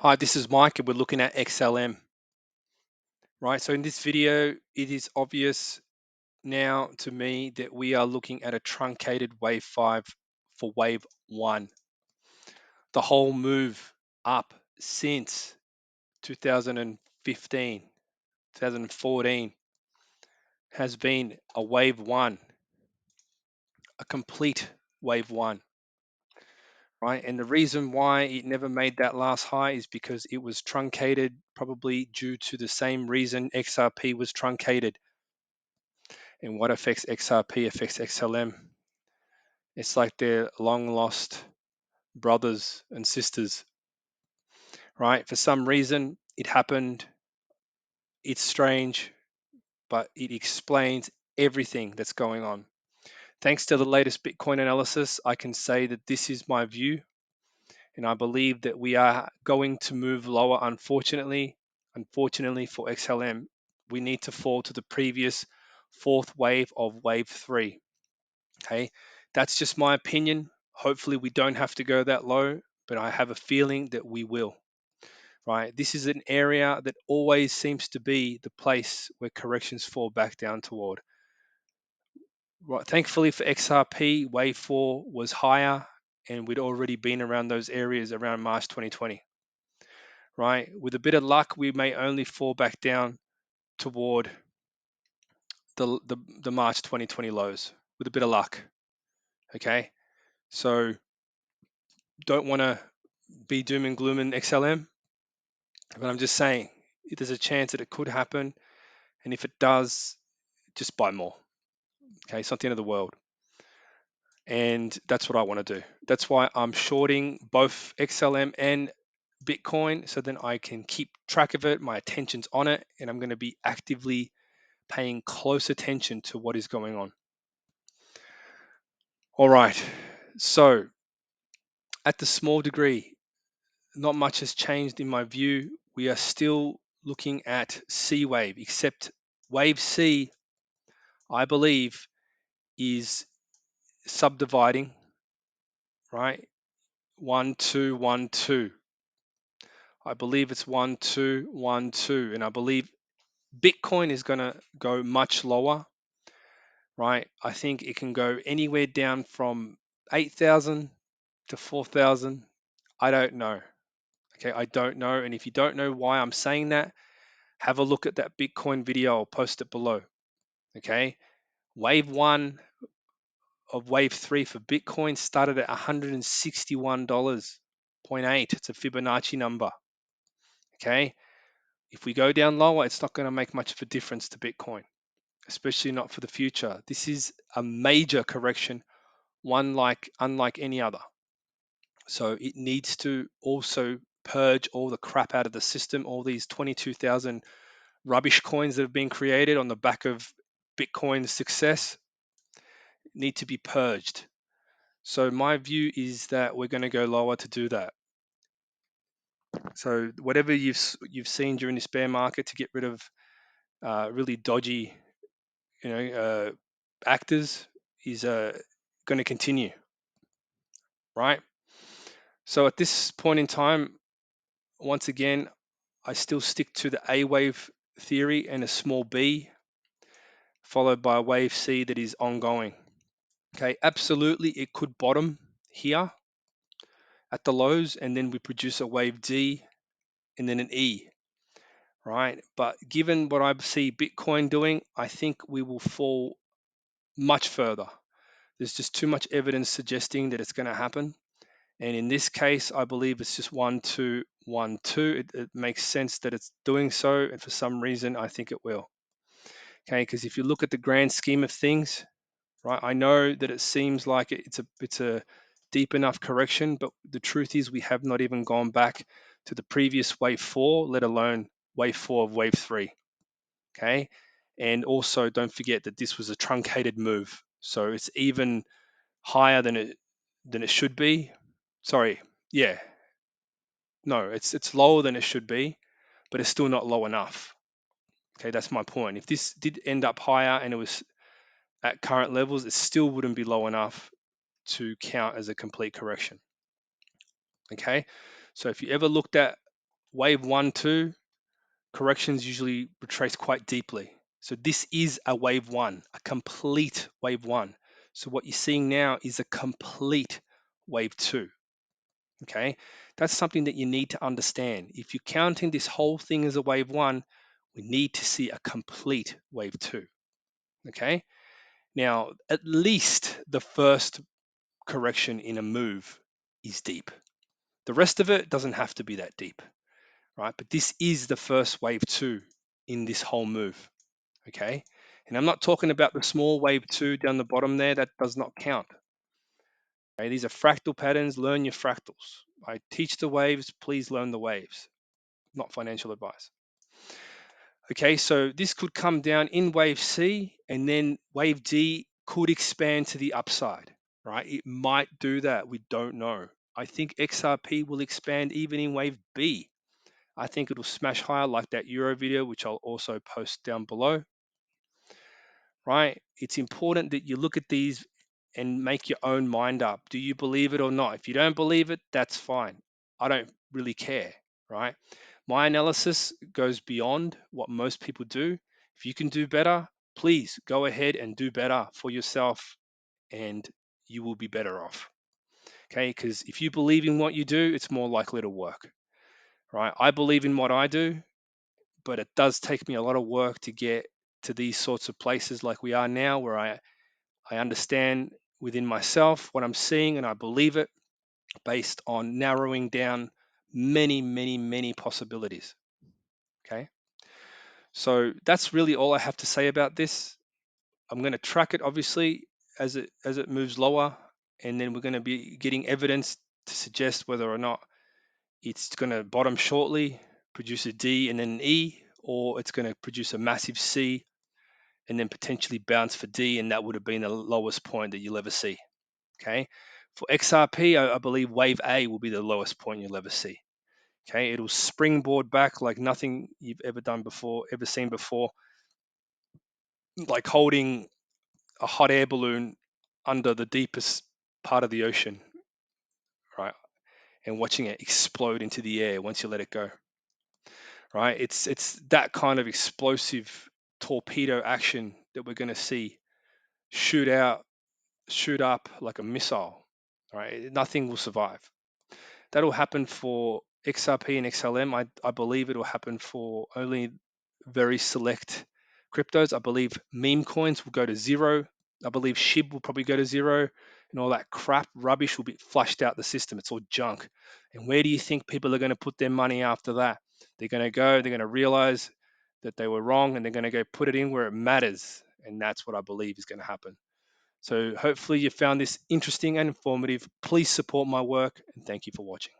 Hi, this is Mike and we're looking at XLM, right? So in this video, it is obvious now to me that we are looking at a truncated wave 5 for wave 1. The whole move up since 2015, 2014 has been a wave 1, a complete wave 1, right? And the reason why it never made that last high is because it was truncated, probably due to the same reason XRP was truncated. And what affects XRP affects XLM. It's like they're long lost brothers and sisters, right? For some reason, it happened. It's strange, but it explains everything that's going on. Thanks to the latest Bitcoin analysis, I can say that this is my view, and I believe that we are going to move lower. Unfortunately for XLM, we need to fall to the previous fourth wave of wave 3. Okay, that's just my opinion. Hopefully, we don't have to go that low, but I have a feeling that we will. Right, this is an area that always seems to be the place where corrections fall back down toward. Right, thankfully for XRP, wave 4 was higher, and we'd already been around those areas around March 2020. Right, with a bit of luck, we may only fall back down toward the March 2020 lows with a bit of luck. Okay, so don't want to be doom and gloom in XLM, but I'm just saying there's a chance that it could happen, and if it does, just buy more. Okay, it's not the end of the world, and that's what I want to do. That's why I'm shorting both XLM and Bitcoin, so then I can keep track of it. My attention's on it, and I'm going to be actively paying close attention to what is going on. All right, so at the small degree, not much has changed in my view. We are still looking at C wave, except wave C, I believe, is subdividing, right? 1, 2, 1, 2. I believe it's 1, 2, 1, 2. And I believe Bitcoin is going to go much lower, right? I think it can go anywhere down from 8,000 to 4,000. I don't know. Okay, I don't know. And if you don't know why I'm saying that, have a look at that Bitcoin video. I'll post it below. Okay, wave 1 of wave 3 for Bitcoin started at $161.8. It's a Fibonacci number. Okay, if we go down lower, it's not going to make much of a difference to Bitcoin, especially not for the future. This is a major correction, unlike any other. So it needs to also purge all the crap out of the system, all these 22,000 rubbish coins that have been created on the back of Bitcoin's success need to be purged. So my view is that we're going to go lower to do that. So whatever you've seen during this bear market to get rid of really dodgy, actors is going to continue, right? So at this point in time, once again, I still stick to the A wave theory and a small b, followed by a wave C that is ongoing. Okay, absolutely, it could bottom here at the lows, and then we produce a wave D and then an E, right? But given what I see Bitcoin doing, I think we will fall much further. There's just too much evidence suggesting that it's going to happen. And in this case, I believe it's just 1, 2, 1, 2. It makes sense that it's doing so. And for some reason, I think it will. Okay, because if you look at the grand scheme of things, right, I know that it seems like it's a deep enough correction, but the truth is we have not even gone back to the previous wave 4, let alone wave 4 of wave 3. Okay, and also don't forget that this was a truncated move, so it's even higher than it should be. Sorry, yeah, no, it's lower than it should be, but it's still not low enough. Okay, that's my point. If this did end up higher and it was at current levels, it still wouldn't be low enough to count as a complete correction. Okay, so if you ever looked at wave 1, 2, corrections usually retrace quite deeply. So this is a wave 1, a complete wave 1. So what you're seeing now is a complete wave 2. Okay, that's something that you need to understand. If you're counting this whole thing as a wave 1, we need to see a complete wave 2. Okay, now at least the first correction in a move is deep. The rest of it doesn't have to be that deep, right? But this is the first wave 2 in this whole move. Okay, and I'm not talking about the small wave 2 down the bottom there. That does not count. Okay, these are fractal patterns. Learn your fractals. I teach the waves. Please learn the waves. Not financial advice. Okay, so this could come down in wave C, and then wave D could expand to the upside, right? It might do that. We don't know. I think XRP will expand even in wave B. I think it'll smash higher like that Euro video, which I'll also post down below, right? It's important that you look at these and make your own mind up. Do you believe it or not? If you don't believe it, that's fine. I don't really care, right? My analysis goes beyond what most people do. If you can do better, please go ahead and do better for yourself, and you will be better off. Okay, because if you believe in what you do, it's more likely to work, right? I believe in what I do, but it does take me a lot of work to get to these sorts of places like we are now, where I understand within myself what I'm seeing and I believe it based on narrowing down many, many, many possibilities. Okay. So that's really all I have to say about this. I'm going to track it obviously as it moves lower, and then we're going to be getting evidence to suggest whether or not it's going to bottom shortly, produce a D and then an E, or it's going to produce a massive C and then potentially bounce for D, and that would have been the lowest point that you'll ever see. Okay. For XRP, I believe wave A will be the lowest point you'll ever see. Okay. It'll springboard back like nothing you've ever done before, ever seen before, like holding a hot air balloon under the deepest part of the ocean, right? And watching it explode into the air once you let it go, right? It's that kind of explosive torpedo action that we're going to see shoot up like a missile, right? Nothing will survive. That'll happen for XRP and XLM. I believe it'll happen for only very select cryptos. I believe meme coins will go to zero. I believe SHIB will probably go to zero, and all that crap rubbish will be flushed out the system. It's all junk. And where do you think people are going to put their money after that? They're going to realize that they were wrong, and they're going to go put it in where it matters. And that's what I believe is going to happen. So hopefully you found this interesting and informative. Please support my work, and thank you for watching.